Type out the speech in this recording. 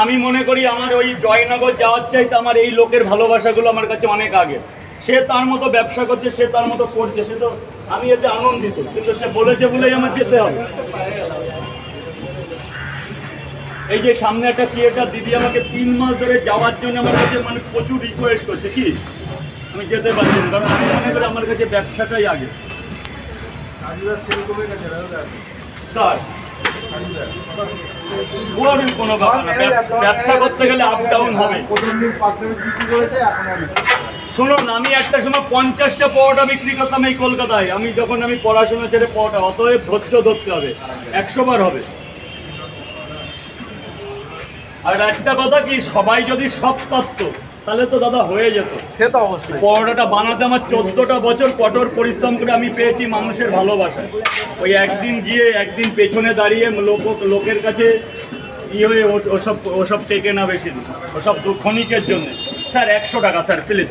আমি মনে করি আমার ওই জয়নগর যাওয়ার চাইতে আমার এই লোকের ভালোবাসাগুলো আমার কাছে অনেক আগে। সে তার মতো ব্যবসা করছে, সে তার মতো করছে, সে তো আমি এতে আনন্দিত, কিন্তু সে বলেছে বলেই আমার যেতে হবে। এই যে সামনে একটা থিয়েটার, দিদি আমাকে 3 মাস ধরে যাওয়ার জন্য আমার কাছে মানে প্রচুর রিকোয়েস্ট করছে, কি আমি যেতে পারছি না, কারণ আমি মনে করি আমার কাছে ব্যবসাটাই আগে। কোনো ব্যাপার না, ব্যবসা করতে গেলে আপ ডাউন হবে। শুনুন, আমি একটা সময় 50টা পরোটা বিক্রি করতাম এই কলকাতায়, আমি যখন আমি পড়াশোনা ছেড়ে পরোটা, অতএব ধৈর্য ধরতে হবে, 100 বার হবে। আর একটা কথা কি, সবাই যদি সব পারত তাহলে তো দাদা হয়ে যেত। সে তো অবশ্যই। পরোটাটা বানাতে আমার 14টা বছর কঠোর পরিশ্রম করে আমি পেয়েছি মানুষের ভালোবাসা। ওই একদিন গিয়ে একদিন পেছনে দাঁড়িয়ে লোকের কাছে ইয়ে হয়ে ওসব টেকে না বেশি দিন, ওসব ক্ষণিকের জন্য। স্যার 100 টাকা স্যার প্লিজ।